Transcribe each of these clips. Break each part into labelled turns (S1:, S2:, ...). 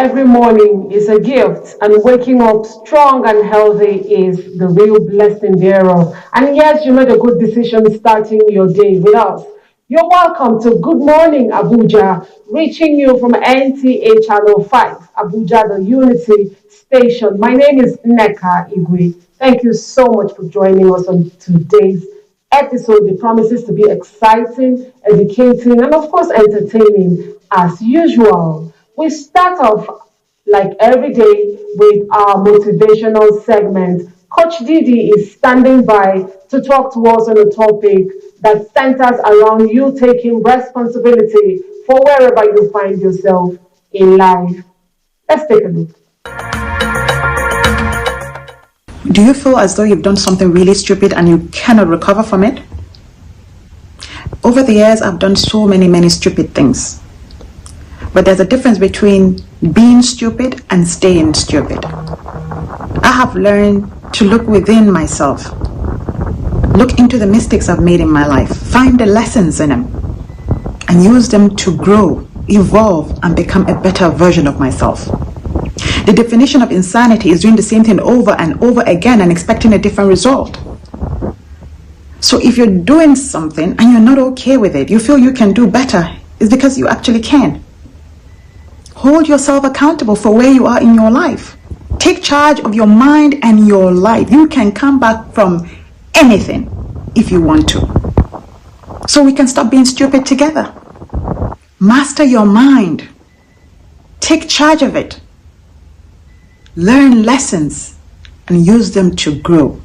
S1: every morning is a gift, and waking up strong and healthy is the real blessing thereof. And yes, you made a good decision starting your day with us. You're welcome to Good Morning, Abuja, reaching you from NTA Channel 5, Abuja, the Unity Station. My name is Neka Igwe. Thank you so much for joining us on today's episode. It promises to be exciting, educating, and of course, entertaining as usual. We start off like every day with our motivational segment. Coach Didi is standing by to talk to us on a topic that centers around you taking responsibility for wherever you find yourself in life. Let's take a look.
S2: Do you feel as though you've done something really stupid and you cannot recover from it? Over the years, I've done so many stupid things. But there's a difference between being stupid and staying stupid. I have learned to look within myself, look into the mistakes I've made in my life, find the lessons in them, and use them to grow, evolve, and become a better version of myself. The definition of insanity is doing the same thing over and over again and expecting a different result. So if you're doing something and you're not okay with it, you feel you can do better, it's because you actually can. Hold yourself accountable for where you are in your life. Take charge of your mind and your life. You can come back from anything if you want to. So we can stop being stupid together. Master your mind. Take charge of it. Learn lessons and use them to grow.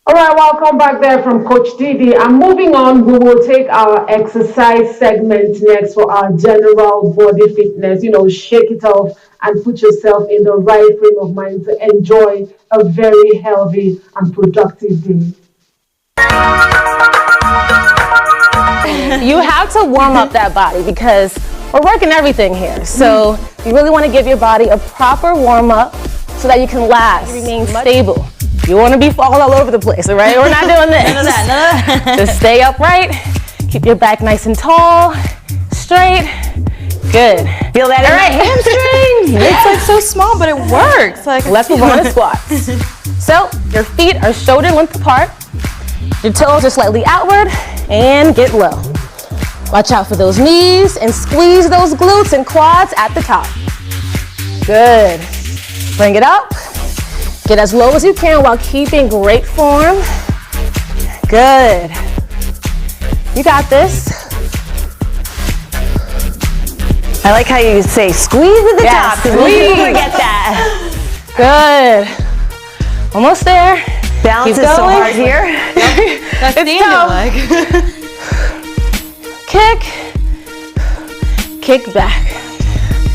S1: All right, welcome back there from Coach Didi. And moving on, we will take our exercise segment next for our general body fitness. Shake it off and put yourself in the right frame of mind to enjoy a very healthy and productive day.
S3: You have to warm up that body because we're working everything here. So you really want to give your body a proper warm up so that you can last, remain stable. You want to be falling all over the place, all right? We're not doing this. None of that. Just stay upright. Keep your back nice and tall, straight. Good. Feel that? All right, hamstrings.
S4: It's like so small, but it works.
S3: Let's move on to squats. So your feet are shoulder length apart. Your toes are slightly outward, and get low. Watch out for those knees and squeeze those glutes and quads at the top. Good. Bring it up. Get as low as you can while keeping great form. Good. You got this. I like how you say squeeze at the top. Squeeze. Forget that. Good. Almost there. Balance is so hard here.
S4: That's the leg.
S3: Kick back.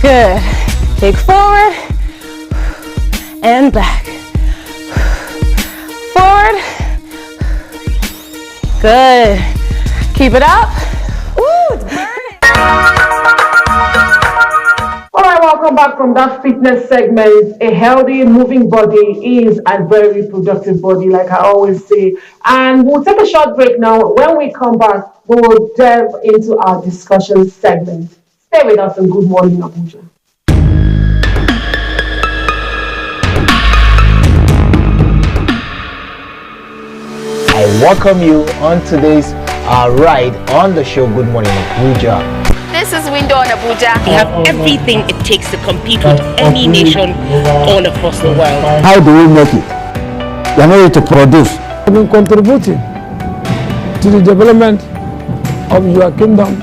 S3: Good. Kick forward and back. Forward. Good. Keep it up. Ooh, it's burning.
S1: All right, welcome back from that fitness segment. A healthy, moving body is a very productive body, like I always say. And we'll take a short break now. When we come back, we will delve into our discussion segment. Stay with us on Good Morning, Abuja.
S5: I welcome you on today's ride on the show Good Morning Abuja.
S6: This is Window on Abuja.
S7: We have everything it takes to compete with any nation all across the world.
S8: How do we make it? We are ready to produce.
S9: I've been contributing to the development of your kingdom.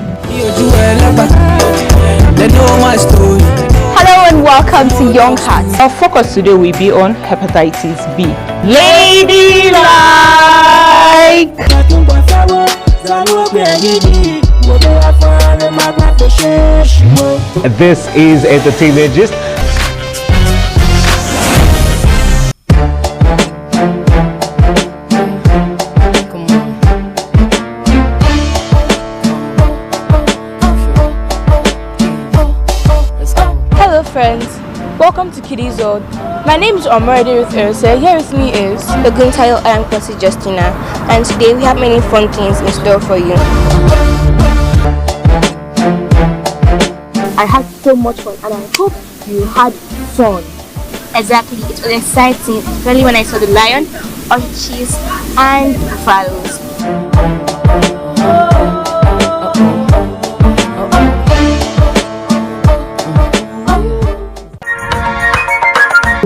S6: Hello and welcome to Young Hearts.
S10: Our focus today will be on hepatitis B.
S7: Ladylike!
S5: This is Entertainment Gist.
S4: Hello friends, welcome to Kiddie Zone. My name is Omarade with Erse. Here with me is
S11: Oguntayo. I am Kwasi Justina, and today we have many fun things in store for you.
S4: I had so much fun, and I hope you had fun.
S11: Exactly, it was exciting, especially when I saw the lion, ostriches, and buffaloes.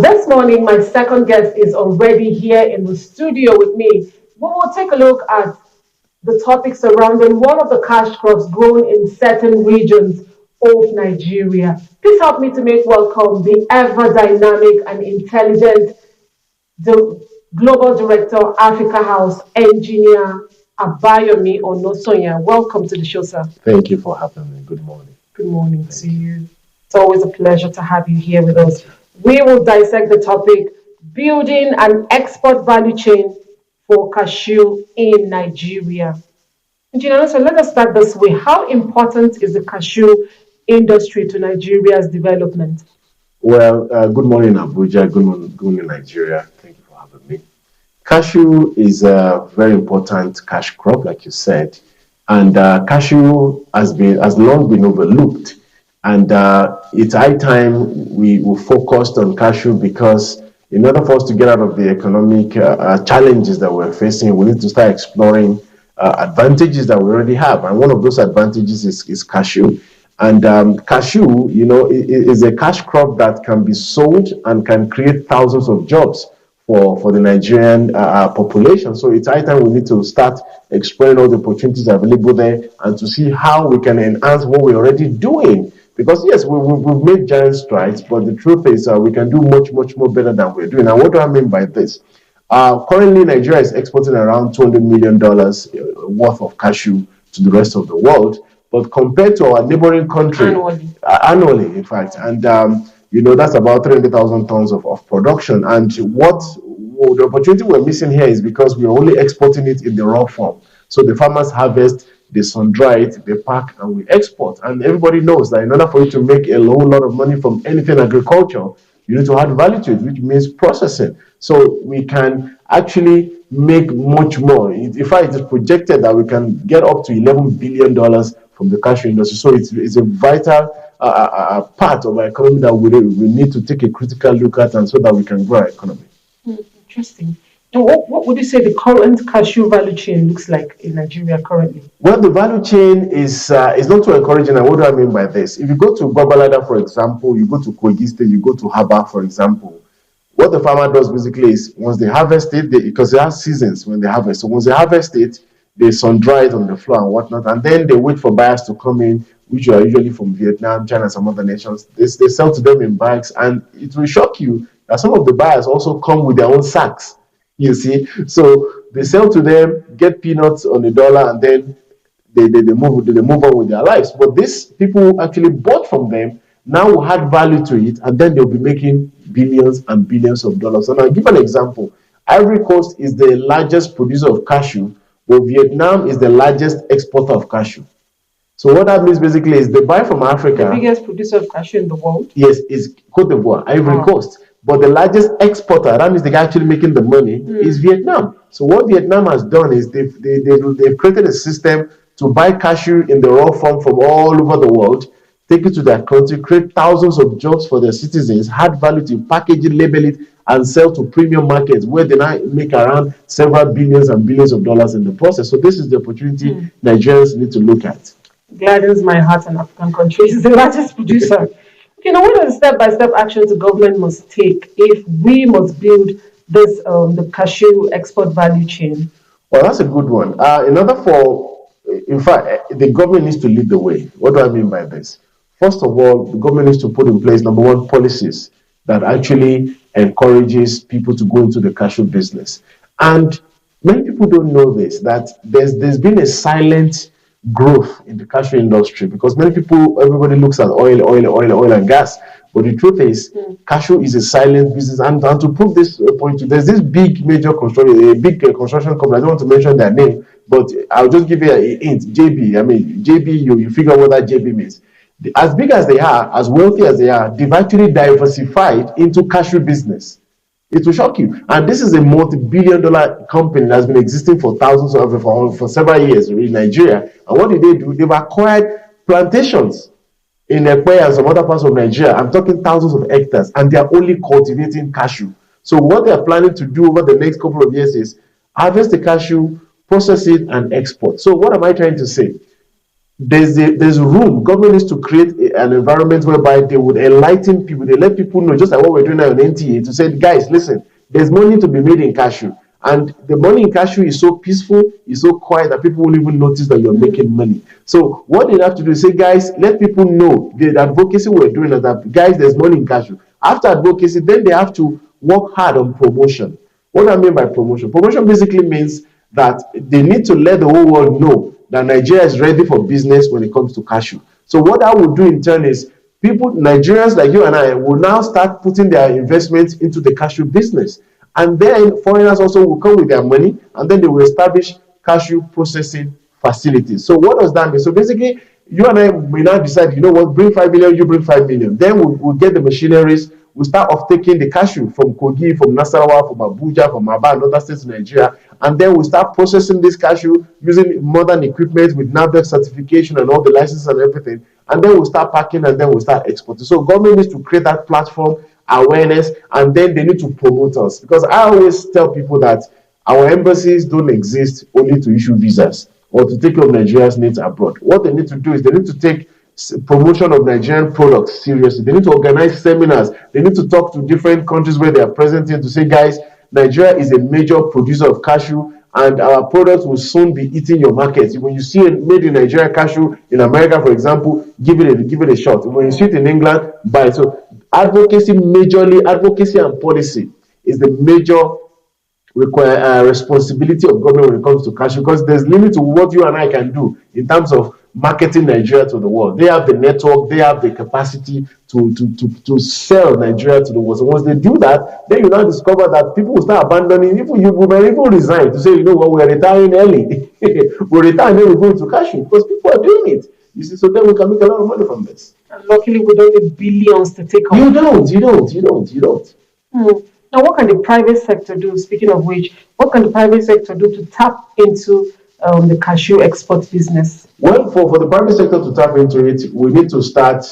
S1: This morning, my second guest is already here in the studio with me. We will take a look at the topic surrounding one of the cash crops grown in certain regions of Nigeria. Please help me to make welcome the ever dynamic and intelligent Global Director, Africa House, Engineer Abayomi Onosonya. Welcome to the show, sir.
S12: Thank you for having me. Good morning.
S1: Good morning to you. It's always a pleasure to have you here with us. We will dissect the topic, building an export value chain for cashew in Nigeria. Engineer, so let us start this way. How important is the cashew industry to Nigeria's development?
S12: Well, good morning, Abuja. Good morning, Nigeria. Thank you for having me. Cashew is a very important cash crop, like you said, and cashew has long been overlooked. And it's high time we focused on cashew, because in order for us to get out of the economic challenges that we're facing, we need to start exploring advantages that we already have. And one of those advantages is cashew. And cashew, is a cash crop that can be sold and can create thousands of jobs for the Nigerian population. So it's high time we need to start exploring all the opportunities available there and to see how we can enhance what we're already doing. Because yes, we've made giant strides, but the truth is we can do much, much more better than we're doing. And what do I mean by this? Currently, Nigeria is exporting around $200 million worth of cashew to the rest of the world. But compared to our neighboring country, annually in fact, and that's about 300,000 tons of production. And the opportunity we're missing here is because we're only exporting it in the raw form. So the farmers harvest, they sun-dry it, they pack, and we export. And everybody knows that in order for you to make a whole lot of money from anything agriculture, you need to add value to it, which means processing. So we can actually make much more. In fact, it is projected that we can get up to $11 billion from the cashew industry. So it's a vital part of our economy that we need to take a critical look at, and so that we can grow our economy.
S1: Interesting. And what would you say the current cashew value chain looks like in Nigeria currently?
S12: Well, the value chain is not too encouraging. And what do I mean by this? If you go to Babalada, for example, you go to Kogi State, you go to Haba, for example, what the farmer does basically is once they harvest it, because they have seasons when they harvest. So once they harvest it, they sun-dry it on the floor and whatnot, and then they wait for buyers to come in, which are usually from Vietnam, China, and some other nations. They sell to them in bags, and it will shock you that some of the buyers also come with their own sacks. You see, so they sell to them, get peanuts on the dollar, and then they move on with their lives. But these people who actually bought from them now will add value to it, and then they'll be making billions and billions of dollars. And I'll give an example. Ivory Coast is the largest producer of cashew, but Vietnam is the largest exporter of cashew. So what that means basically is they buy from Africa.
S1: The biggest producer of cashew in the world?
S12: Yes, is Cote d'Ivoire, Ivory Coast. But the largest exporter, that means the guy actually making the money, is Vietnam. So what Vietnam has done is they've created a system to buy cashew in the raw form from all over the world, take it to their country, create thousands of jobs for their citizens, add value to package it, label it, and sell to premium markets where they now make around several billions and billions of dollars in the process. So this is the opportunity Nigerians need to look at.
S1: Gladdens my heart, and African countries is the largest producer. Okay, now what are the step-by-step actions the government must take if we must build this the cashew export value chain?
S12: Well, that's a good one. In fact, the government needs to lead the way. What do I mean by this? First of all, the government needs to put in place, number one, policies that actually encourages people to go into the cashew business. And many people don't know this, that there's been a silent growth in the cashew industry, because everybody looks at oil and gas. But the truth is, cashew is a silent business. And to prove this point, there's this big construction company. I don't want to mention their name, but I'll just give you a hint. JB, you figure out what that JB means. As big as they are, as wealthy as they are, they've actually diversified into cashew business. It will shock you. And this is a multi-billion-dollar company that's been existing for several years in Nigeria. And what did they do? They've acquired plantations. in Ekpe and some other parts of Nigeria. I'm talking thousands of hectares, and they are only cultivating cashew. So what they are planning to do over the next couple of years is harvest the cashew, process it, and export. So what am I trying to say? There's room. Government needs to create an environment whereby they would enlighten people. They let people know, just like what we're doing now on NTA, to say, guys, listen, there's money to be made in cashew. And the money in cashew is so peaceful, is so quiet that people won't even notice that you're making money. So what they have to do is say, guys, let people know the advocacy we're doing is that, guys, there's money in cashew. After advocacy, then they have to work hard on promotion. What do I mean by promotion? Promotion basically means that they need to let the whole world know that Nigeria is ready for business when it comes to cashew. So what I would do in turn is people, Nigerians like you and I, will now start putting their investments into the cashew business. And then foreigners also will come with their money, and then they will establish cashew processing facilities. So what does that mean? So basically, you and I may now decide, you know what, bring 5 million, you bring 5 million. Then we'll get the machineries. We'll start off taking the cashew from Kogi, from Nasarawa, from Abuja, from Aba, and other states in Nigeria. And then we'll start processing this cashew using modern equipment with NAFDAC certification and all the licenses and everything. And then we'll start packing, and then we'll start exporting. So government needs to create that platform, awareness, and then they need to promote us. Because I always tell people that our embassies don't exist only to issue visas or to take care of Nigeria's needs abroad. What they need to do is they need to take promotion of Nigerian products seriously. They need to organize seminars. They need to talk to different countries where they are present in to say, guys, Nigeria is a major producer of cashew, and our products will soon be eating your market. When you see a made in Nigeria cashew in America, for example, give it a shot. When you see it in England, buy it. So advocacy and policy is the major responsibility of government when it comes to cashew, because there's limit to what you and I can do in terms of marketing Nigeria to the world. They have the network, they have the capacity to sell Nigeria to the world. So once they do that, then you now discover that people will start abandoning. Even you will even resign to say, you know what, we're retiring early. We retire and then we go into cashew because people are doing it. You see, so then we can make a lot of money from this.
S1: And luckily, we don't need billions to take off.
S12: You don't.
S1: Now, what can the private sector do? Speaking of which, what can the private sector do to tap into the cashew export business?
S12: Well, for the private sector to tap into it, we need to start,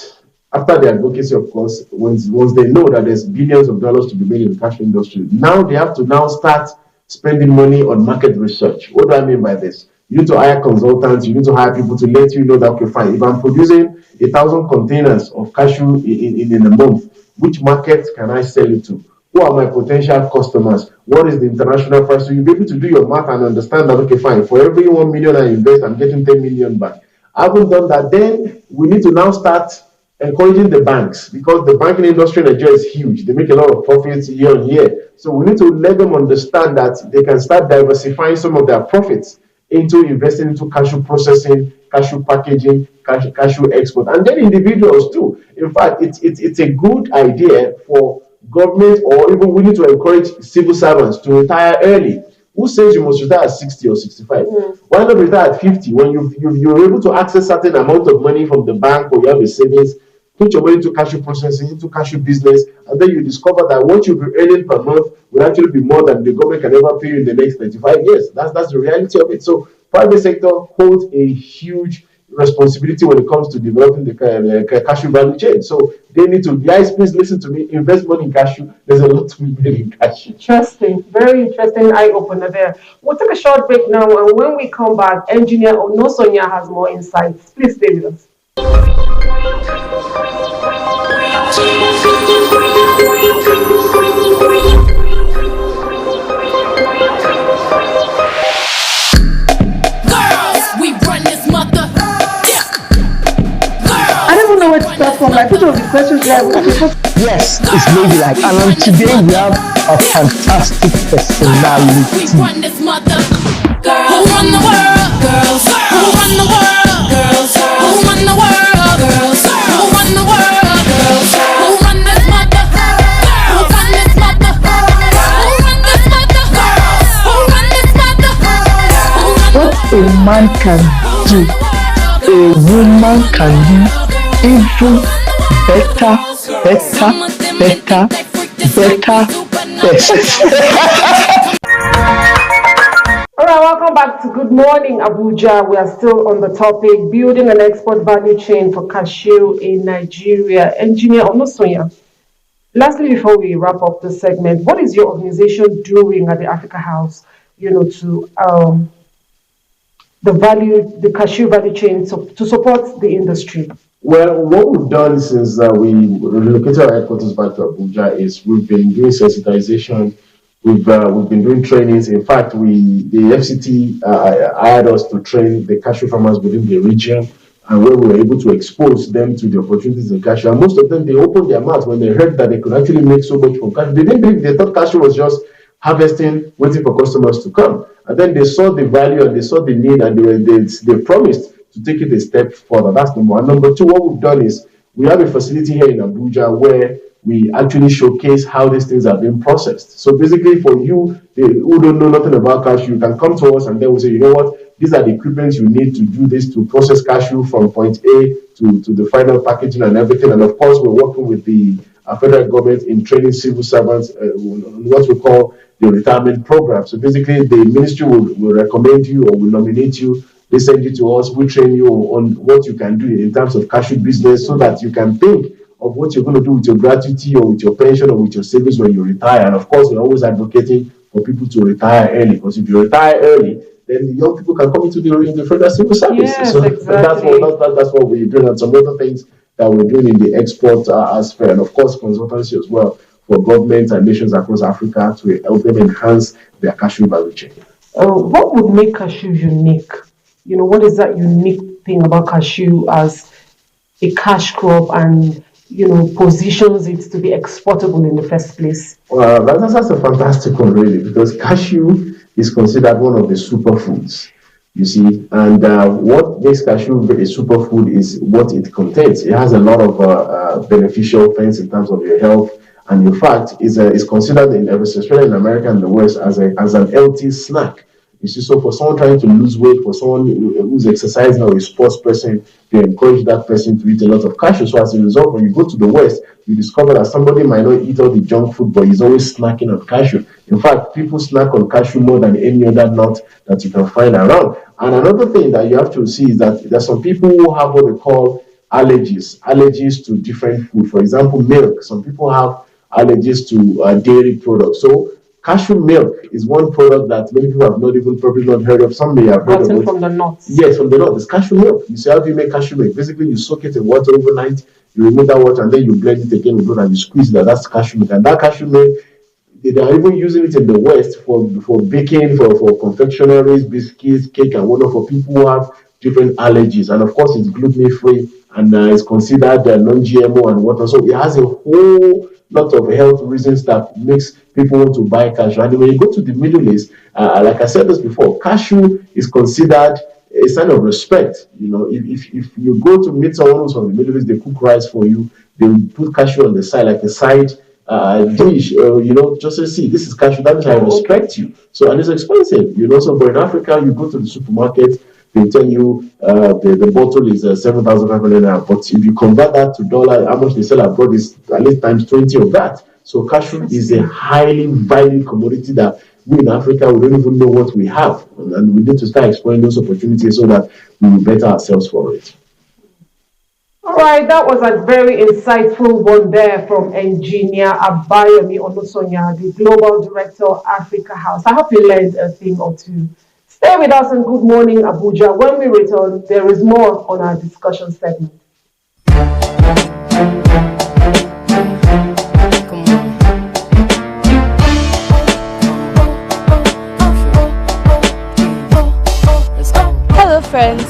S12: after the advocacy, of course, once they know that there's billions of dollars to be made in the cashew industry, now they have to now start spending money on market research. What do I mean by this? You need to hire consultants, you need to hire people to let you know that, okay, fine, if I'm producing 1,000 containers of cashew in a month, which market can I sell it to? Who are my potential customers? What is the international price? So you'll be able to do your math and understand that, okay, fine, for every 1 million I invest, I'm getting 10 million back. I haven't done that. Then we need to now start encouraging the banks, because the banking industry in Nigeria is huge. They make a lot of profits year on year. So we need to let them understand that they can start diversifying some of their profits into investing into cashew processing, cashew packaging, cashew export, and then individuals too. In fact, it's a good idea for government, or even we need to encourage civil servants to retire early. Who says you must retire at 60 or 65? Why not retire at 50 when you're able to access certain amount of money from the bank, or you have a savings, put your money into cashew processing, into cashew business, and then you discover that what you'll be earning per month will actually be more than the government can ever pay you in the next 25 years. That's the reality of it. So private sector holds a huge responsibility when it comes to developing the cashew value chain. So they need to, guys, please listen to me, invest money in cashew. There's a lot to be made in cashew.
S1: Interesting, very interesting eye opener there. We'll take a short break now, and when we come back, engineer Onosonya has more insights. Please stay with us.
S13: Like, which of the questions
S14: yes, it's maybe like, and today we have a fantastic personality.
S15: We run this mother. Girls. Who run the world? Girls. Who run the world? Girls. Who run the world? Girls. Who run the world? Girls. Who run this mother? Who run this mother? Who run this mother? Who run this mother?
S14: What a man can do, a woman can do even better.
S1: All right, welcome back to Good Morning, Abuja. We are still on the topic building an export value chain for cashew in Nigeria. Engineer Onosoya, lastly, before we wrap up the segment, what is your organization doing at the Africa House, to the cashew value chain to support the industry?
S12: Well, what we've done since we relocated our headquarters back to Abuja is we've been doing sensitization. We've been doing trainings. In fact, the FCT hired us to train the cashew farmers within the region, and where we were able to expose them to the opportunities in cashew. And most of them, they opened their mouths when they heard that they could actually make so much from cashew. They didn't believe, they thought cashew was just harvesting, waiting for customers to come. And then they saw the value and they saw the need, and they promised to take it a step further. That's number one. Number two, what we've done is we have a facility here in Abuja where we actually showcase how these things are being processed. So basically, for you who don't know nothing about cashew, you can come to us and then we say, you know what, these are the equipment you need to do this, to process cashew from point A to the final packaging and everything. And of course, we're working with the federal government in training civil servants on what we call the retirement program. So basically, the ministry will recommend you or will nominate you. They send you to us. We train you on what you can do in terms of cashew business so that you can think of what you're going to do with your gratuity or with your pension or with your savings when you retire. And of course, we're always advocating for people to retire early, because if you retire early, then the young people can come into the federal civil service.
S1: Yes,
S12: so
S1: exactly.
S12: that's what we're doing, and some other things that we're doing in the export aspect, and of course, consultancy as well for governments and nations across Africa to help them enhance their cashew value chain.
S1: What would make cashew unique? What is that unique thing about cashew as a cash crop and positions it to be exportable in the first place?
S12: Well, that's a fantastic one, really, because cashew is considered one of the superfoods, you see. And what makes cashew a superfood is what it contains. It has a lot of beneficial things in terms of your health. And in fact, is considered especially in America and the West as an healthy snack. You see, so for someone trying to lose weight, for someone who's exercising or a sports person, they encourage that person to eat a lot of cashew. So as a result, when you go to the West, you discover that somebody might not eat all the junk food, but he's always snacking on cashew. In fact, people snack on cashew more than any other nut that you can find around. And another thing that you have to see is that there's some people who have what they call allergies to different food. For example, milk. Some people have allergies to dairy products. So cashew milk is one product that many people have probably not heard of. Some may have heard of it.
S1: From the nuts.
S12: Yes, from the nuts. It's cashew milk. You see, how do you make cashew milk? Basically, you soak it in water overnight, you remove that water, and then you blend it again with water and you squeeze it. That's cashew milk. And that cashew milk, they are even using it in the West for baking, for confectionaries, biscuits, cake, and whatnot for people who have different allergies. And of course, it's gluten-free and it's considered non-GMO and whatnot. So it has a whole lot of health reasons that makes people want to buy cashew. And when you go to the Middle East, like I said this before, cashew is considered a sign of respect. If you go to meet someone who's from the Middle East, they cook rice for you. They will put cashew on the side, like a side dish. Just to see, this is cashew. That means I respect you. So, and it's expensive. So, but in Africa, you go to the supermarket, they tell you the bottle is 7,500 naira. But if you convert that to dollar, how much they sell abroad is at least times 20 of that. So cashew is a highly valued commodity that we in Africa, we don't even know what we have. And we need to start exploring those opportunities so that we will better ourselves for it.
S1: All right, that was a very insightful one there from Engineer Abayomi Onosonya, the Global Director of Africa House. I hope you learned a thing or two. Stay with us in Good Morning Abuja. When we return, there is more on our discussion segment.
S4: Hello friends,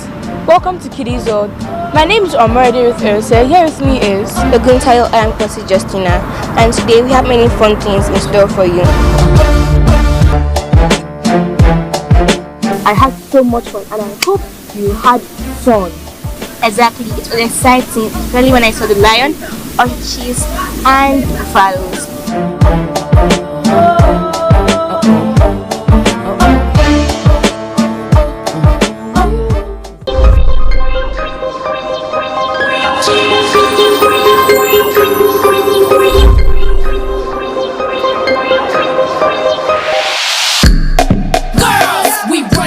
S4: welcome to Kiddie Zone. My name is Omerade with Erse. Here with me is
S11: Oguntayo. I am Kwasi Justina, and today we have many fun things in store for you. I had so much fun and I hope you had fun. Exactly, it was exciting, especially when I saw the lion, orchids, and buffaloes.
S15: We run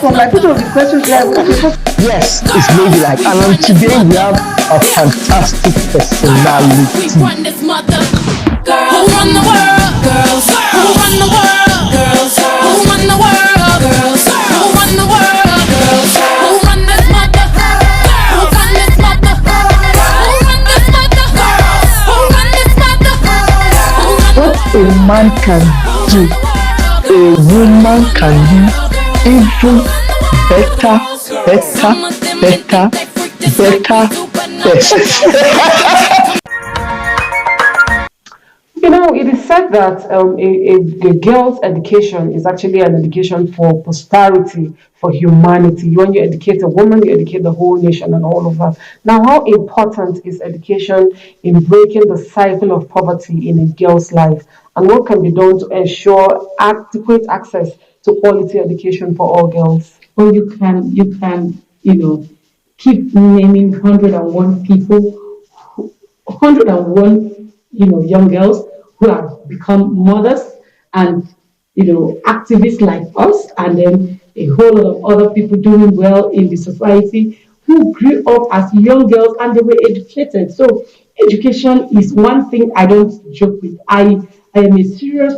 S13: from like which of the questions like okay,
S14: Yes, it's maybe like, and today we have a fantastic personality.
S15: We run this mother. Girls. Who run the world? Girls. Who run the world? Girls. Who run the world? Girls. Who run the world? Girls. Who run this mother? Who run this mother? Who run this mother? Who run this mother?
S14: What a man can do, a woman can do even better, better, better, better.
S1: You know, it is said that a girl's education is actually an education for prosperity, for humanity. When you educate a woman, you educate the whole nation and all of that. Now, how important is education in breaking the cycle of poverty in a girl's life? And what can be done to ensure adequate access to quality education for all girls?
S16: Well, you can, keep naming 101 people, 101, young girls who have become mothers and, activists like us, and then a whole lot of other people doing well in the society who grew up as young girls and they were educated. So education is one thing I don't joke with. I am a serious,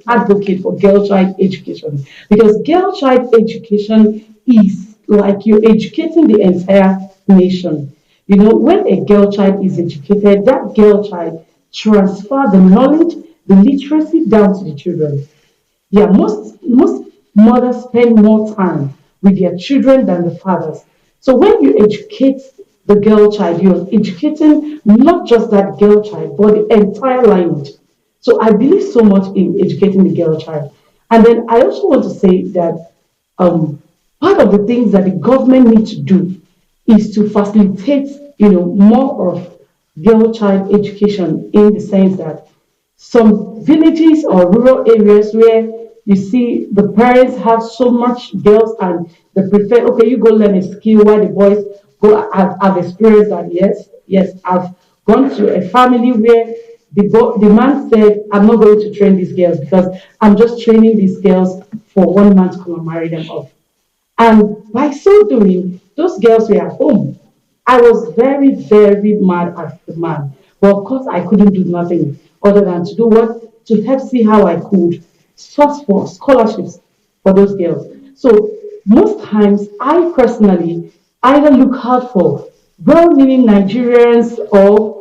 S16: advocate for girl child education, because girl child education is like you're educating the entire nation. When a girl child is educated, that girl child transfer the knowledge, the literacy down to the children. Yeah, most mothers spend more time with their children than the fathers. So when you educate the girl child, you're educating not just that girl child, but the entire lineage. So I believe so much in educating the girl child. And then I also want to say that part of the things that the government needs to do is to facilitate, more of girl child education, in the sense that some villages or rural areas where you see the parents have so much girls and they prefer, okay, you go learn a skill while the boys go have experienced that. Yes, I've gone to a family where the man said, I'm not going to train these girls because I'm just training these girls for 1 month to come and marry them off. And by so doing, those girls were at home. I was very, very mad at the man. But of course, I couldn't do nothing other than to do what? To help see how I could source for scholarships for those girls. So most times, I personally either look out for well-meaning Nigerians or,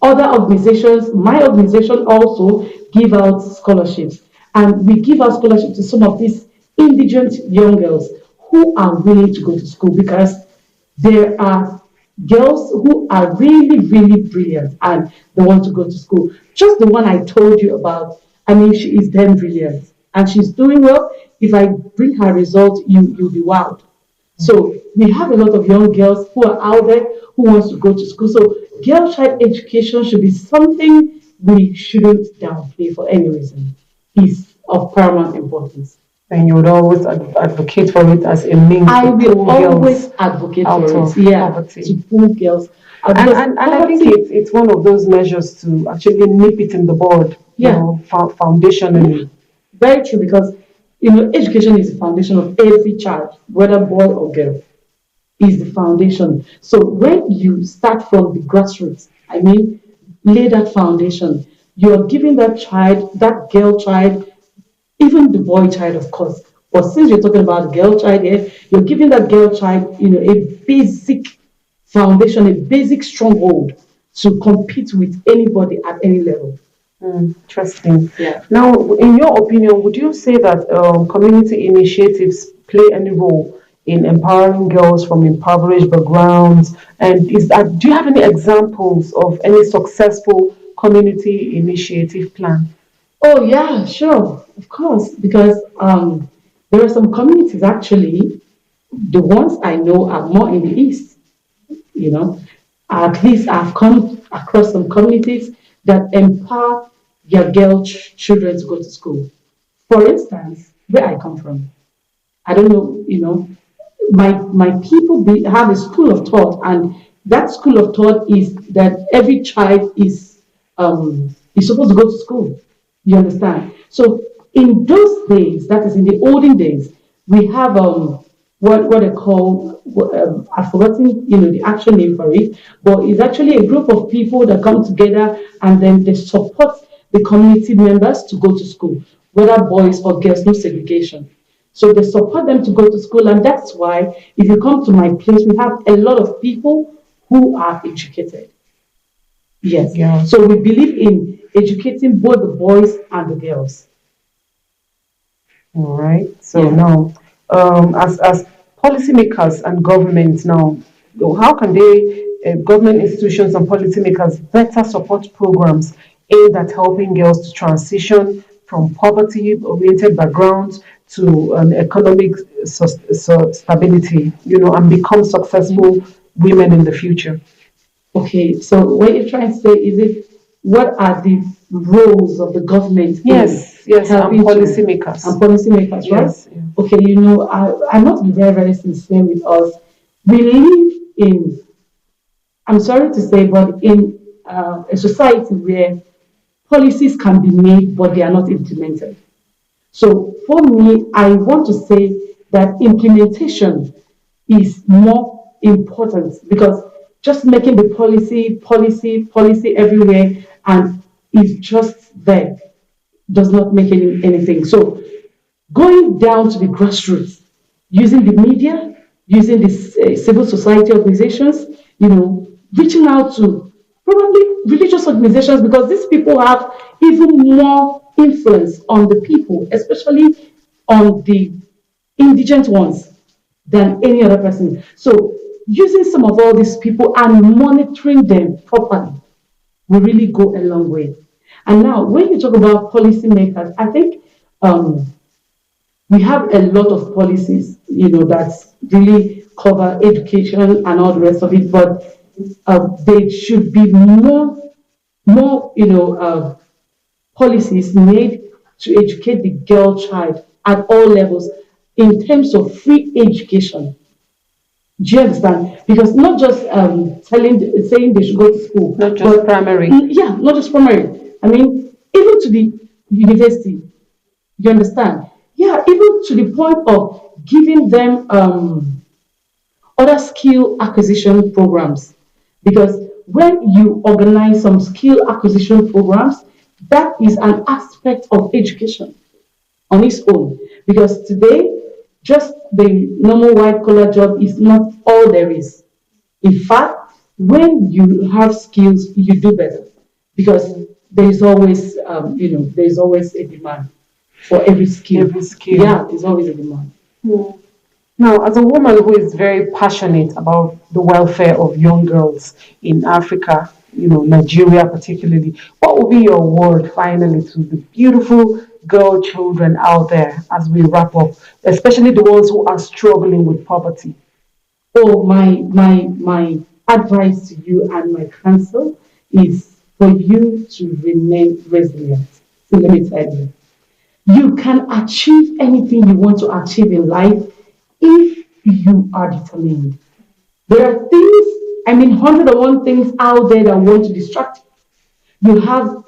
S16: other organizations. My organization also give out scholarships. And we give out scholarships to some of these indigent young girls who are willing to go to school, because there are girls who are really, really brilliant and they want to go to school. Just the one I told you about, she is damn brilliant and she's doing well. If I bring her results, you'll be wowed. So we have a lot of young girls who are out there who wants to go to school. So girl child education should be something we shouldn't downplay for any reason. It's of paramount importance.
S1: And you would always advocate for it as a means
S16: I
S1: to
S16: will
S1: pull
S16: always
S1: girls
S16: advocate
S1: out
S16: for
S1: of
S16: it. Yeah,
S1: poverty.
S16: to pull girls out.
S1: And I think it's one of those measures to actually nip it in the bud, foundationally.
S16: Very true, because education is the foundation of every child, whether boy or girl, is the foundation. So when you start from the grassroots, lay that foundation, you're giving that child, that girl child, even the boy child, of course. But since you're talking about the girl child here, you're giving that girl child, a basic foundation, a basic stronghold to compete with anybody at any level.
S1: Interesting.
S16: Yeah.
S1: Now, in your opinion, would you say that community initiatives play any role in empowering girls from impoverished backgrounds? And do you have any examples of any successful community initiative plan?
S16: Oh yeah, sure, of course, because there are some communities actually. The ones I know are more in the east. At least I've come across some communities that empower their girl children to go to school. For instance, where I come from, I don't know, my people have a school of thought, and that school of thought is that every child is supposed to go to school. You understand? So in those days, that is in the olden days, We have what they call I've forgotten the actual name for it, but it's actually a group of people that come together and then they support the community members to go to school, whether boys or girls, no segregation. So they support them to go to school, and that's why if you come to my place, we have a lot of people who are educated. Yes.
S1: Yeah.
S16: So we believe in educating both the boys and the girls.
S1: All right. So
S16: Yeah.
S1: now, as policymakers and governments now, how can government institutions and policymakers better support programs aimed at helping girls to transition from poverty-oriented backgrounds to economic stability, and become successful women in the future?
S16: Okay, so what you're trying to say is what are the roles of the government
S1: Yes,
S16: helping
S1: and policymakers.
S16: and policymakers, right?
S1: Yes. Yeah.
S16: Okay, I must be very, very sincere with us. We live in, I'm sorry to say, but in a society where policies can be made, but they are not implemented. So for me, I want to say that implementation is more important because just making the policy everywhere and it's just there does not make anything. So going down to the grassroots, using the media, using the civil society organizations, reaching out to probably religious organizations because these people have even more influence on the people, especially on the indigent ones than any other person. So using some of all these people and monitoring them properly will really go a long way. And now, when you talk about policymakers, I think we have a lot of policies, that really cover education and all the rest of it, but they should be more, policies made to educate the girl child at all levels in terms of free education. Do you understand? Because not just saying they should go to school,
S1: Not just primary.
S16: Yeah, not just primary. I mean, even to the university. You understand? Yeah, even to the point of giving them other skill acquisition programs. Because when you organize some skill acquisition programs, that is an aspect of education on its own. Because today, just the normal white collar job is not all there is. In fact, when you have skills, you do better because there is always, there is always a demand for every skill.
S1: Every skill.
S16: Yeah, there's always a demand.
S1: Now, as a woman who is very passionate about the welfare of young girls in Africa, Nigeria particularly, what would be your word finally to the beautiful girl children out there as we wrap up, especially the ones who are struggling with poverty?
S16: Oh, my advice to you and my counsel is for you to remain resilient. So let me tell you, you can achieve anything you want to achieve in life if you are determined. There are things, 101 things out there that want to distract you. You have,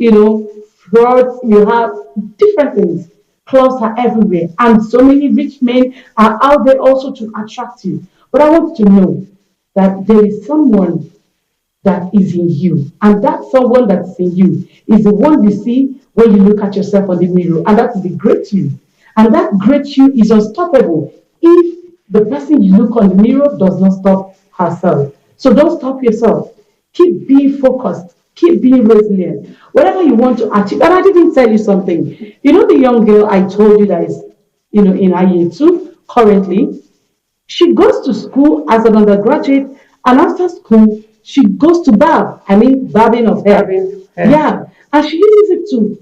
S16: frauds, you have different things. Clubs are everywhere, and so many rich men are out there also to attract you. But I want you to know that there is someone that is in you. And that someone that's in you is the one you see when you look at yourself on the mirror. And that is the great you. And that great you is unstoppable if the person you look on the mirror does not stop herself. So don't stop yourself. Keep being focused. Keep being resilient. Whatever you want to achieve. And I didn't tell you something. You know the young girl I told you that is, in IE2 currently, she goes to school as an undergraduate, and after school, she goes to barbing of hair. Yeah, and she uses it to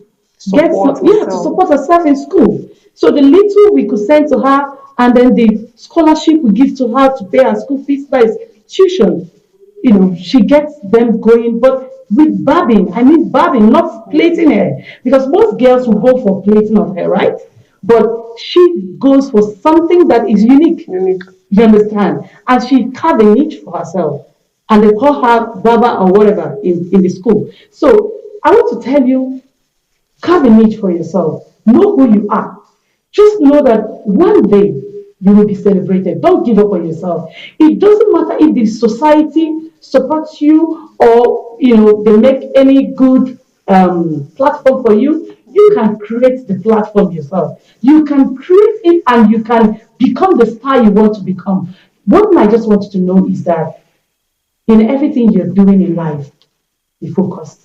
S16: to support herself in school. So the little we could send to her, and then the scholarship we give to her to pay her school fees, that is tuition. She gets them going, but with barbing, not plaiting hair, because most girls will go for plaiting of hair, right? But she goes for something that is unique. You understand? And she carved a niche for herself. And they call her Baba or whatever in the school. So I want to tell you, carve a niche for yourself. Know who you are. Just know that one day you will be celebrated. Don't give up on yourself. It doesn't matter if the society supports you or they make any good platform for you. You can create the platform yourself. You can create it and you can become the star you want to become. What I just want you to know is that in everything you're doing in life, be focused.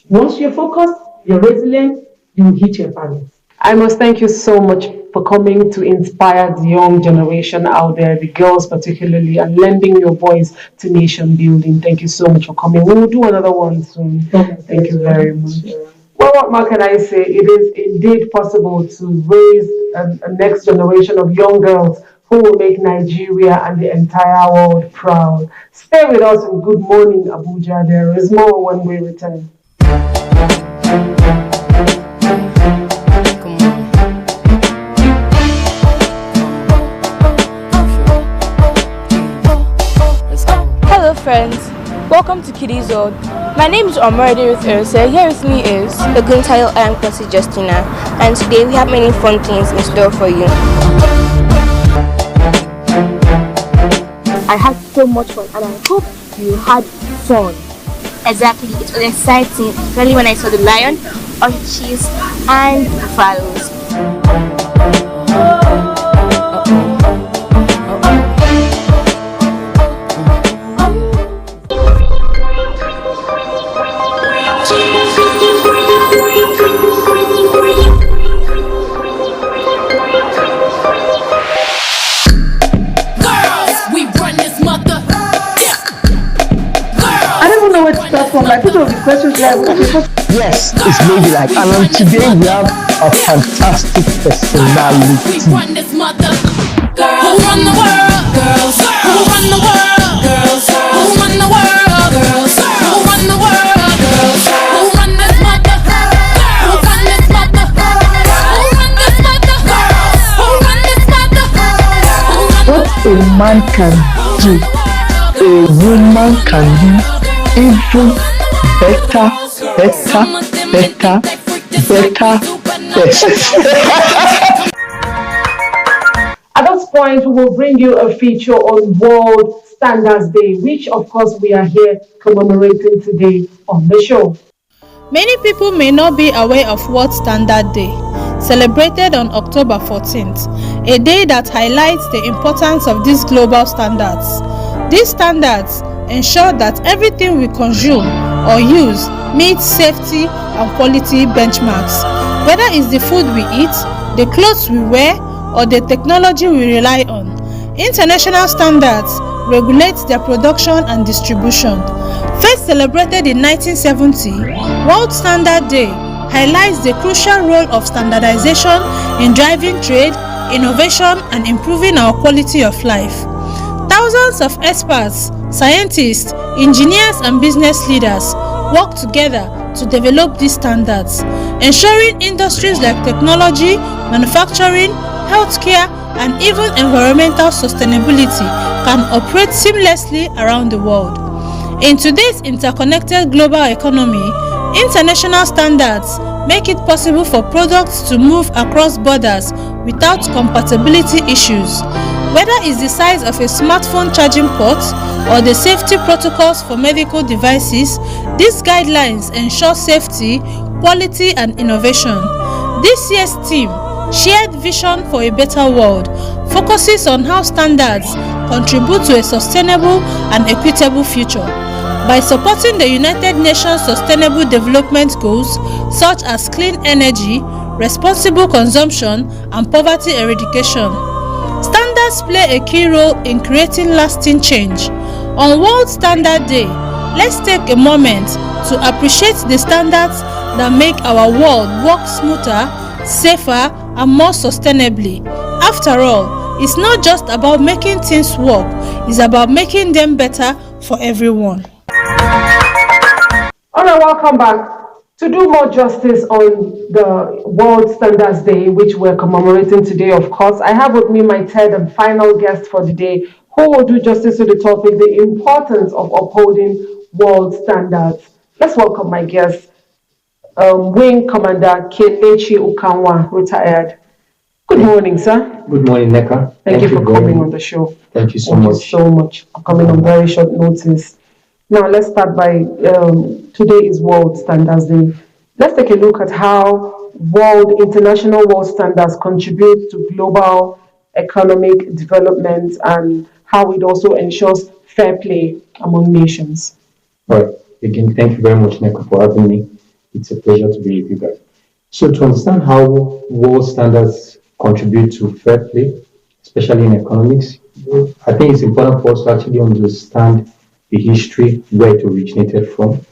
S16: Once you're focused, you're resilient, you will hit your target.
S1: I must thank you so much for coming to inspire the young generation out there, the girls particularly, and lending your voice to nation building. Thank you so much for coming. We will do another one soon. Thank you very much. Well, what more can I say? It is indeed possible to raise a next generation of young girls who will make Nigeria and the entire world proud. Stay with us in Good Morning, Abuja. There is more when we return.
S4: Hello friends, welcome to Kiddies World. My name is Omerade with Erse. Here with me is
S11: the Guntail. I am Kwasi Justina, and today we have many fun things in store for you. I had so much fun and I hope you had fun. Exactly, it was exciting, especially when I saw the lion, ostriches, and buffaloes.
S13: I put all the questions there.
S14: Yes, it's maybe like, and today we have a fantastic personality.
S15: We run this mother. Who run the world? Girls. Who run the world? Girls. Who run the world? Girls. Who run the world? Girls. Who run this mother? Who run this mother? Who run this mother? Who run this mother?
S14: What a man can do, a woman can do even better.
S1: At this point, we will bring you a feature on World Standards Day, which of course we are here commemorating today on the show.
S17: Many people may not be aware of World Standard Day, celebrated on October 14th, a day that highlights the importance of these global standards. These standards ensure that everything we consume or use meets safety and quality benchmarks. Whether it's the food we eat, the clothes we wear, or the technology we rely on, international standards regulate their production and distribution. First celebrated in 1970, World Standard Day highlights the crucial role of standardization in driving trade, innovation, and improving our quality of life. Thousands of experts, scientists, engineers, and business leaders work together to develop these standards, ensuring industries like technology, manufacturing, healthcare, and even environmental sustainability can operate seamlessly around the world. In today's interconnected global economy, international standards make it possible for products to move across borders without compatibility issues. Whether it's the size of a smartphone charging port or the safety protocols for medical devices, these guidelines ensure safety, quality, and innovation. This year's theme, Shared Vision for a Better World, focuses on how standards contribute to a sustainable and equitable future. By supporting the United Nations Sustainable Development Goals such as clean energy, responsible consumption, and poverty eradication, standards play a key role in creating lasting change. On World Standard Day, let's take a moment to appreciate the standards that make our world work smoother, safer, and more sustainably. After all, it's not just about making things work, it's about making them better for everyone.
S1: Alright, welcome back. To do more justice on the World Standards Day, which we're commemorating today, of course, I have with me my third and final guest for the day, who will do justice to the topic, the importance of upholding world standards. Let's welcome my guest, Wing Commander Kelechi Ukanwa, retired. Good morning, sir.
S18: Good morning, Neka.
S1: Thank you for coming on the show.
S18: Thank you so
S1: Thank you
S18: much.
S1: so much for coming on very short notice. Now, let's start by today is World Standards Day. Let's take a look at how international world standards contribute to global economic development and how it also ensures fair play among nations.
S18: All right. Again, thank you very much, Neka, for having me. It's a pleasure to be with you guys. So, to understand how world standards contribute to fair play, especially in economics, I think it's important for us to actually understand the history where it originated from.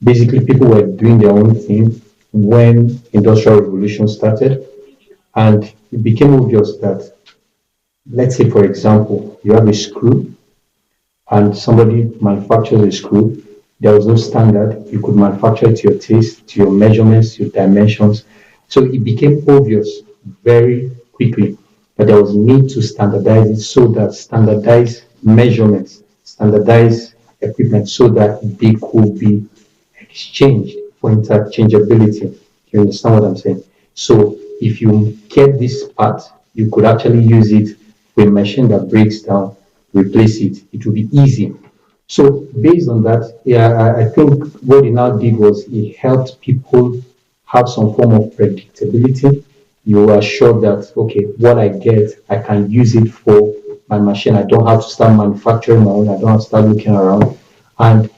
S18: Basically, people were doing their own thing when industrial revolution started, and it became obvious that, let's say, for example, you have a screw and somebody manufactures a screw. There was no standard. You could manufacture it to your taste, to your measurements, your dimensions. So it became obvious very quickly that there was need to standardize it so that standardized measurements, standardized equipment, so that they could be exchanged for interchangeability. You understand what I'm saying? So if you get this part, you could actually use it for a machine that breaks down, replace it. It will be easy. So based on that, I think what he now did was he helped people have some form of predictability. You are sure that, okay, what I get, I can use it for my machine. I don't have to start manufacturing my own. I don't have to start looking around. And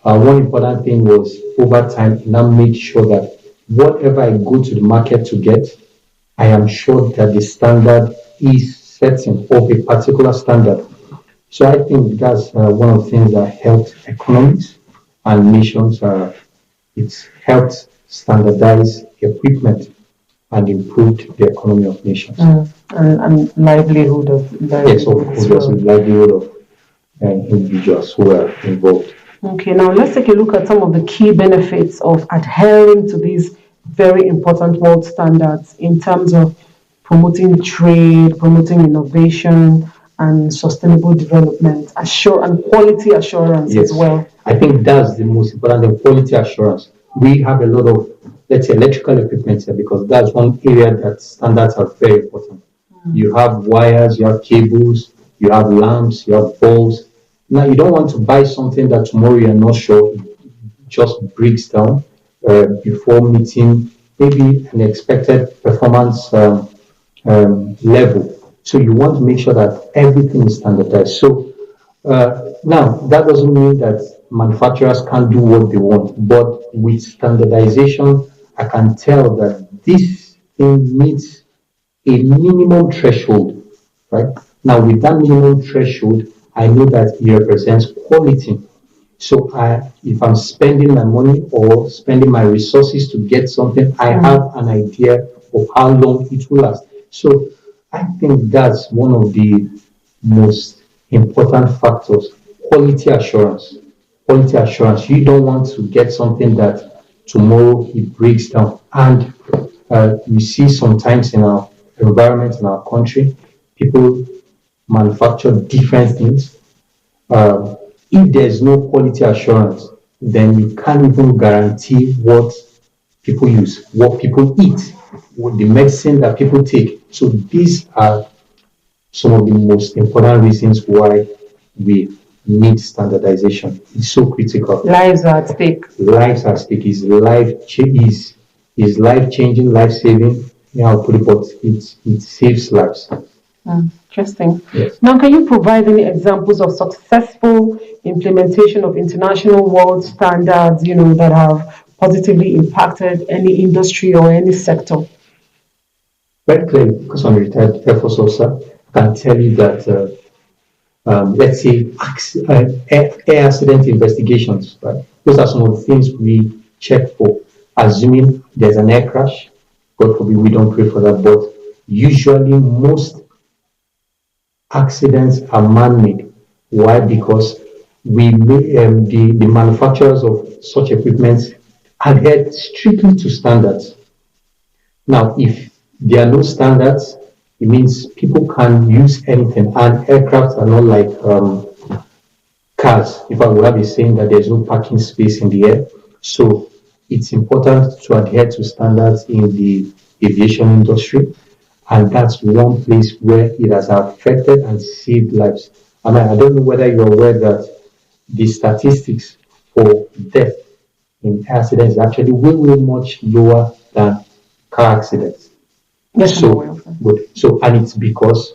S18: one important thing was over time, he now made sure that whatever I go to the market to get, I am sure that the standard is setting of a particular standard. So I think that's one of the things that helped economies and nations. It's helped standardize equipment and improved the economy of nations.
S1: And livelihood of
S18: Yes, of course, there's a livelihood of individuals who are involved.
S1: Okay, now let's take a look at some of the key benefits of adhering to these very important world standards in terms of promoting trade, promoting innovation, and sustainable development, and quality assurance
S18: Yes,
S1: as well.
S18: I think that's the most important thing, quality assurance. We have a lot of, let's say, electrical equipment here because that's one area that standards are very important. You have wires, you have cables, you have lamps, you have bulbs. Now, you don't want to buy something that tomorrow you're not sure it just breaks down before meeting maybe an expected performance level. So you want to make sure that everything is standardized. So now, that doesn't mean that manufacturers can't do what they want, but with standardization, I can tell that this thing meets a minimum threshold, right? Now, with that minimum threshold, I know that it represents quality. So if I'm spending my money or spending my resources to get something, I have an idea of how long it will last. So I think that's one of the most important factors. Quality assurance. Quality assurance. You don't want to get something that tomorrow it breaks down. And we see sometimes in our environment, in our country, people manufacture different things. If there's no quality assurance, then you can't even guarantee what people use, what people eat, what the medicine that people take. So these are some of the most important reasons why we need standardization. It's so critical.
S1: Lives are at stake.
S18: Lives are at stake. Is life changing, life saving. Yeah, I'll put it, but it saves lives.
S1: Interesting.
S18: Yes.
S1: Now, can you provide any examples of successful implementation of international world standards, that have positively impacted any industry or any sector?
S18: Very clearly, because I'm a retired Air Force officer, I can tell you that, let's say, air accident investigations, right? Those are some of the things we check for, assuming there's an air crash. God forbid we don't pray for that, but usually most accidents are man-made. Why? Because the manufacturers of such equipment adhere strictly to standards. Now, if there are no standards, it means people can use anything, and aircraft are not like cars. If I would have a saying that there's no parking space in the air, so it's important to adhere to standards in the aviation industry. And that's one place where it has affected and saved lives. I don't know whether you're aware that the statistics for death in accidents is actually way, way much lower than car accidents.
S1: Yes,
S18: so, good. So, and it's because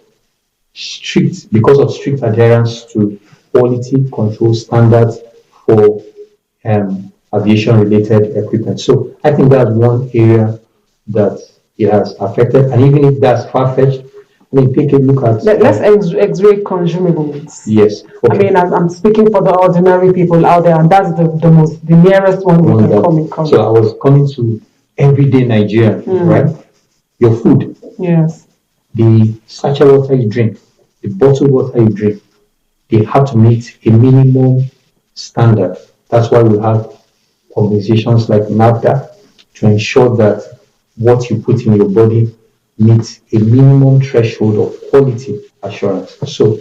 S18: of strict adherence to quality control standards for aviation related equipment. So I think that's one area that it has affected. And even if that's far fetched, take a look at.
S1: Let's X-ray consumables.
S18: Yes.
S1: I mean, I'm speaking for the ordinary people out there, and that's the nearest one we can come in contact.
S18: So I was coming to everyday Nigeria, right? Your food.
S1: Yes.
S18: The sachet water you drink, the bottled water you drink, they have to meet a minimum standard. That's why we have organizations like NAFDA to ensure that what you put in your body meets a minimum threshold of quality assurance. So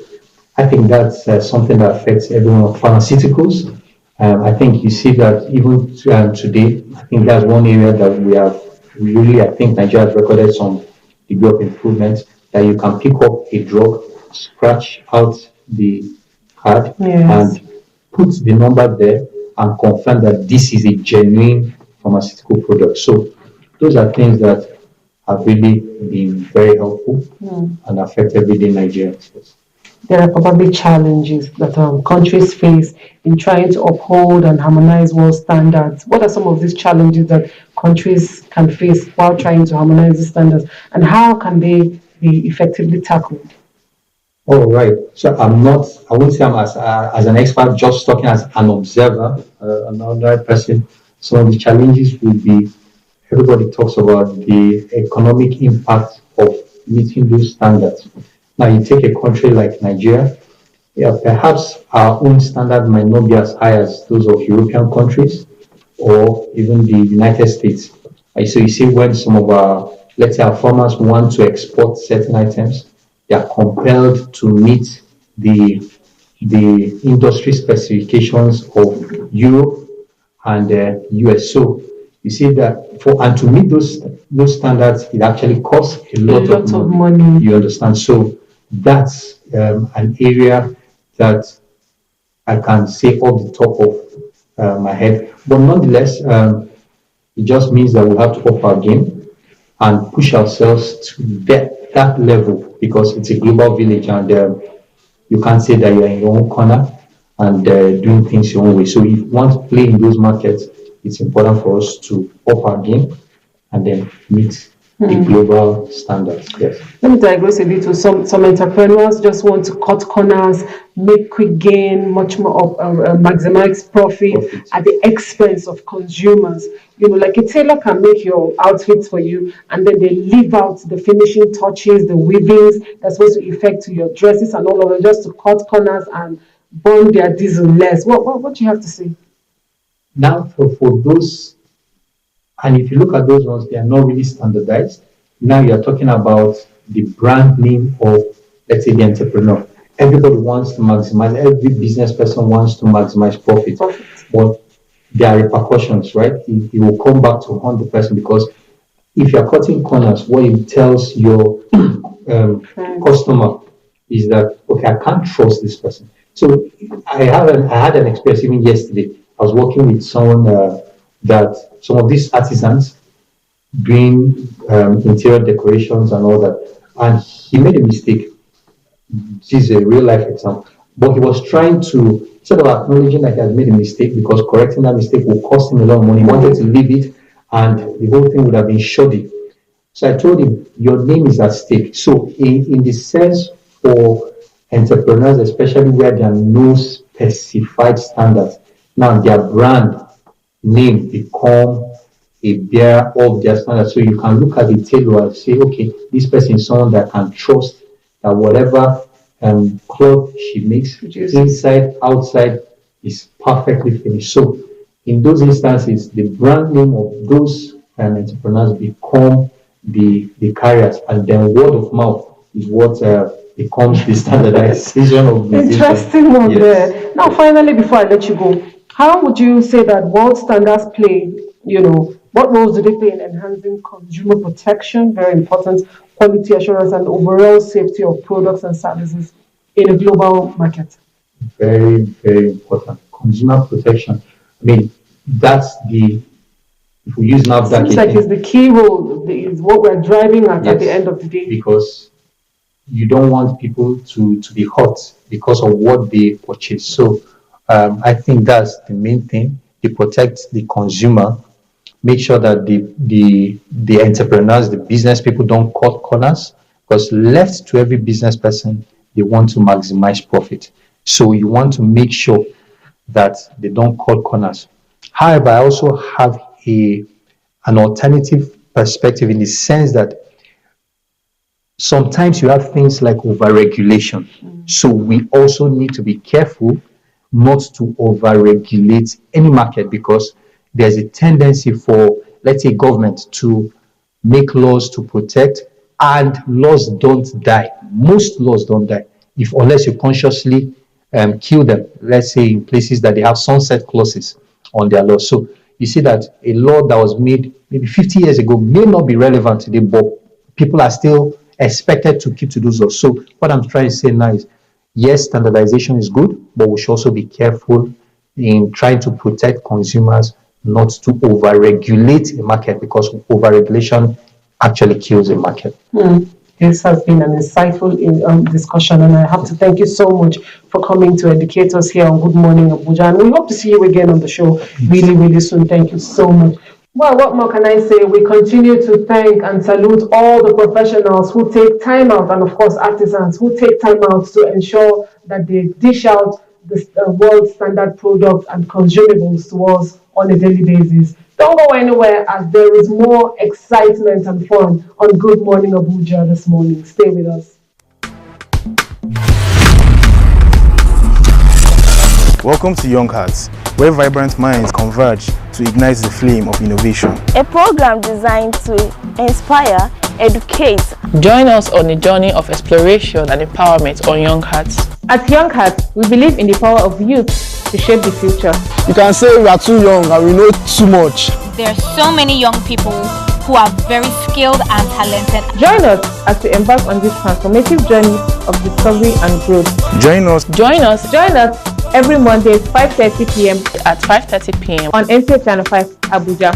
S18: I think that's something that affects everyone. Pharmaceuticals, I think you see that even today, I think that's one area that we have really, I think Nigeria has recorded some degree of improvement, that you can pick up a drug, scratch out the card, and put the number there and confirm that this is a genuine pharmaceutical product. So those are things that have really been very helpful and affect everyday Nigerians.
S1: There are probably challenges that countries face in trying to uphold and harmonize world standards. What are some of these challenges that countries can face while trying to harmonize the standards, and how can they be effectively tackled?
S18: Oh, right. So I won't say I'm as an expert, just talking as an observer, another person. Some of the challenges would be, everybody talks about the economic impact of meeting those standards. Now, you take a country like Nigeria, perhaps our own standard might not be as high as those of European countries or even the United States. So you see when some of our, let's say our farmers want to export certain items, they are compelled to meet the industry specifications of Europe and US. So you see that to meet those standards, it actually costs a lot of money. You understand? So that's an area that I can say off the top of my head. But nonetheless, it just means that we have to up our game and push ourselves to that level, because it's a global village, and you can't say that you're in your own corner and doing things your own way. So if you want to play in those markets, it's important for us to up our game and then meet the global standards. Yes.
S1: Let me digress a little. Some entrepreneurs just want to cut corners, make quick gain, much more maximize profit at the expense of consumers. Like a tailor can make your outfits for you, and then they leave out the finishing touches, the weavings that's supposed to effect to your dresses and all of it, just to cut corners and burn their diesel less. What do you have to say?
S18: Now, for those, and if you look at those ones, they are not really standardized. Now you're talking about the brand name of, let's say, the entrepreneur. Everybody wants to maximize, every business person wants to maximize profit. But there are repercussions, right? It will come back to haunt the person, because if you're cutting corners, what it tells your customer is that, okay, I can't trust this person. So I had an experience even yesterday. I was working with someone that some of these artisans doing interior decorations and all that, and he made a mistake. This is a real life example, but he was trying to, instead of acknowledging that he had made a mistake, because correcting that mistake will cost him a lot of money, he wanted to leave it, and the whole thing would have been shoddy. So I told him, your name is at stake. So in the sense for entrepreneurs, especially where there are no specified standards, now their brand name become a bearer of their standards. So you can look at the tailor and say, okay, this person is someone that can trust that whatever cloth she makes, inside, outside, is perfectly finished. So in those instances, the brand name of those entrepreneurs become the carriers, and then word of mouth is what becomes the standardization of the
S1: Interesting one there. Now, finally, before I let you go, how would you say that world standards play, what roles do they play in enhancing consumer protection? Very important. quality assurance and overall safety of products and services in a global market?
S18: Very, very important. Consumer protection. I mean, that's the, if we use NAFDAC.
S1: Seems like it's the key role, is what we're driving at the end of the day.
S18: Because you don't want people to be hurt because of what they purchase. So I think that's the main thing. You protect the consumer, make sure that the entrepreneurs, the business people don't cut corners, because left to every business person, they want to maximize profit. So you want to make sure that they don't cut corners. However, I also have an alternative perspective in the sense that sometimes you have things like overregulation. So we also need to be careful not to overregulate any market, because there's a tendency for, let's say, government to make laws to protect, and laws don't die. Most laws don't die unless you consciously kill them. Let's say in places that they have sunset clauses on their laws. So you see that a law that was made maybe 50 years ago may not be relevant today, but people are still expected to keep to those laws. So what I'm trying to say now is, yes, standardization is good, but we should also be careful in trying to protect consumers, not to overregulate a market, because overregulation actually kills a market.
S1: This has been an insightful discussion, and I have to thank you so much for coming to educate us here on Good Morning Abuja. And we hope to see you again on the show really, really soon. Thank you so much. Well, what more can I say? We continue to thank and salute all the professionals who take time out, and of course artisans who take time out to ensure that they dish out the world standard products and consumables to us on a daily basis. Don't go anywhere, as there is more excitement and fun on Good Morning Abuja this morning. Stay with us.
S19: Welcome to Young Hearts, where vibrant minds converge to ignite the flame of innovation.
S4: A program designed to inspire, educate.
S10: Join us on a journey of exploration and empowerment on Young Hearts. At Young Hearts, we believe in the power of youth to shape the future.
S9: You can say we are too young and we know too much.
S6: There are so many young people who are very skilled and talented.
S10: Join us as we embark on this transformative journey of discovery and growth.
S19: Join us
S10: Every Monday, 5:30 p.m. at 5:30 p.m. on NTA Channel 5, Abuja.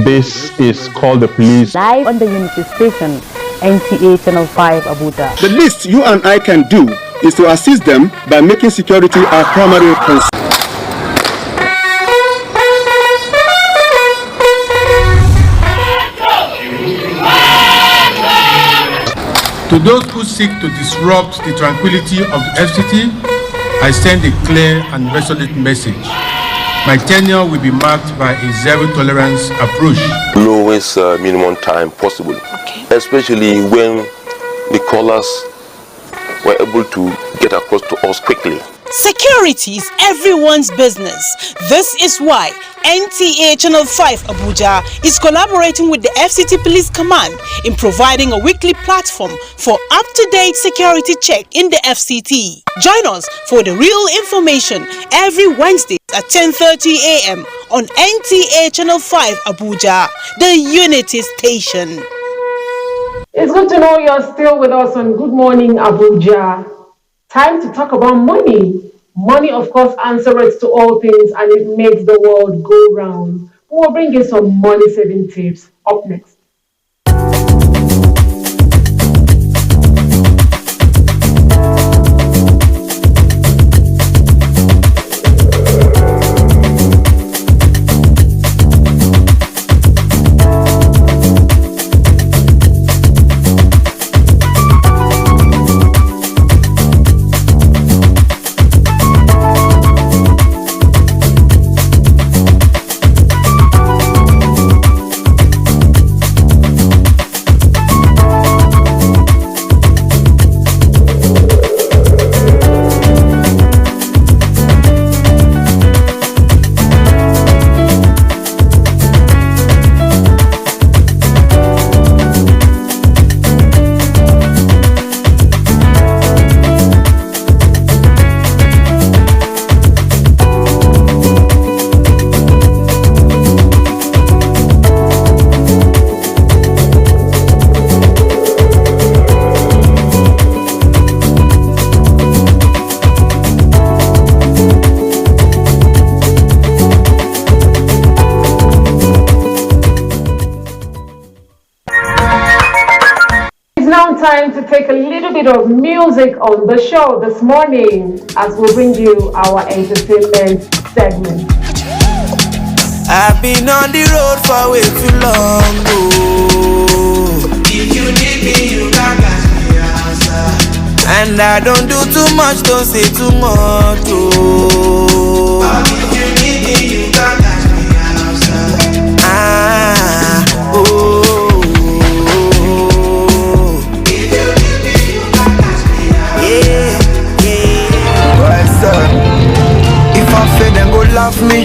S20: This is called the police.
S21: Live on the Unity Station, NTA Channel 5, Abuja.
S22: The least you and I can do is to assist them by making security our primary concern.
S23: To those who seek to disrupt the tranquility of the FCT, I send a clear and resolute message. My tenure will be marked by a zero-tolerance approach.
S24: Lowest minimum time possible, especially when the callers were able to get across to us quickly.
S25: Security is everyone's business. This is why NTA Channel 5 Abuja is collaborating with the FCT Police Command in providing a weekly platform for up-to-date security check in the FCT. Join us for the real information every Wednesday at 10:30 a.m. on NTA Channel 5 Abuja, the Unity Station.
S1: It's good to know you're still with us on Good Morning Abuja. Time to talk about money. Money, of course, answers to all things, and it makes the world go round. We'll bring you some money-saving tips up next. time to take a little bit of music on the show this morning as we bring you our entertainment segment.
S2: I've been on the road for way too long, oh. If you need me, you can catch me outside. And I don't do too much, don't say too much, oh. But if you need me, you can catch me outside. Ah, oh. If you need me, you can catch me outside. Yeah, yeah. Well, sir, if I fail, then go laugh me.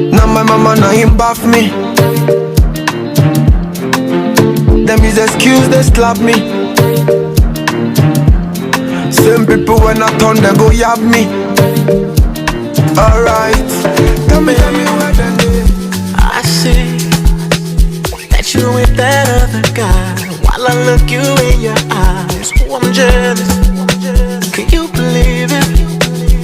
S2: Now my mama now him bath me. Them is excuse they slap me. Same people when I turn they go yab me. Alright, tell me where they live.
S3: I see that you with that other guy. While I look you in your eyes, oh, I'm jealous. Can you believe it?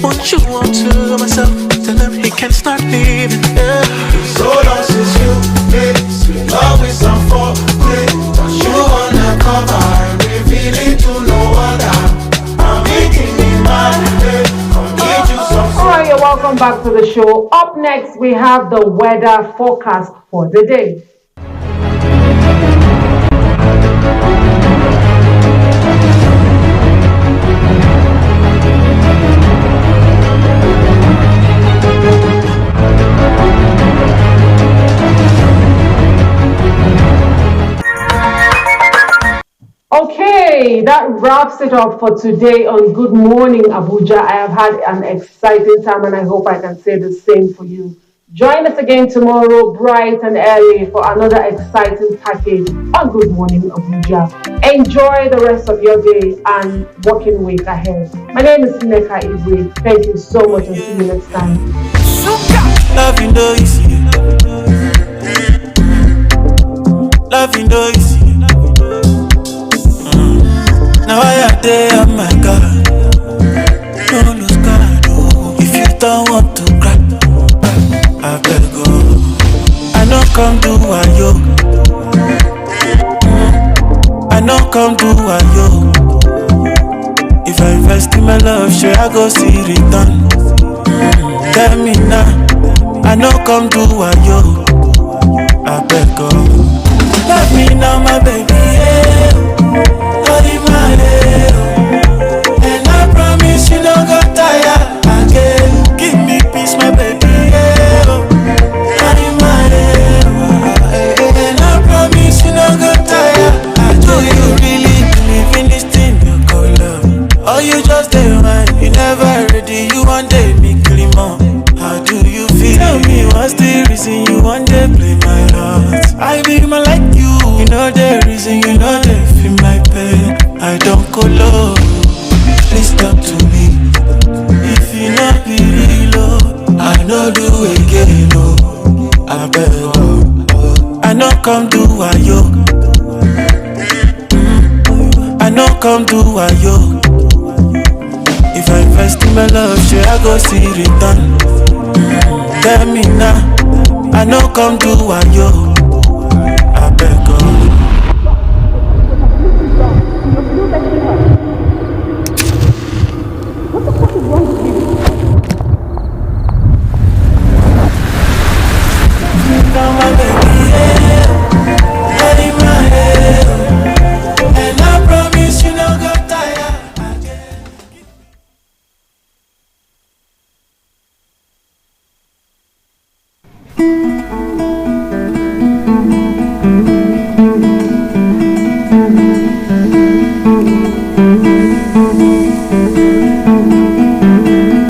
S3: Won't you want to myself? Tell him he can start leaving. Yeah.
S2: So long since you made sweet love with some foreplay. But you undercover, revealing to no other. I'm making me mad.
S1: Alright, you're welcome back to the show. Up next, we have the weather forecast for the day. Okay, that wraps it up for today on Good Morning Abuja. I have had an exciting time and I hope I can say the same for you. Join us again tomorrow bright and early for another exciting package on Good Morning Abuja. Enjoy the rest of your day and working week ahead. My name is Neka Ibwe. Thank you so much and see you next time.
S2: Loving no easy. Loving no easy. Now I am there, oh my God. No lose God, oh. If you don't want to cry, I better go. I know come do what yo. I know come do what yo. If I invest in my love, sure I go see return. Tell me now, I know come do what yo. I better go. Love me now, my baby, yeah. My head, and I promise you don't go tired again. Give me peace, my baby. Yeah. My head, and I promise you don't go tired. Do you really believe in this thing you call love? Or you just a man, you never ready, you one day be clean on. How do you feel? Tell me what's the reason you one day play my heart? I be my like you, you know the reason, you know they feel my pain. I don't go low, please talk to me. If you not be real, I know do again, no. I better go. I know come do what yo. I know come do what yo. If I invest in my love, sure I go see return. Tell me now, I know come do what yo. I better go.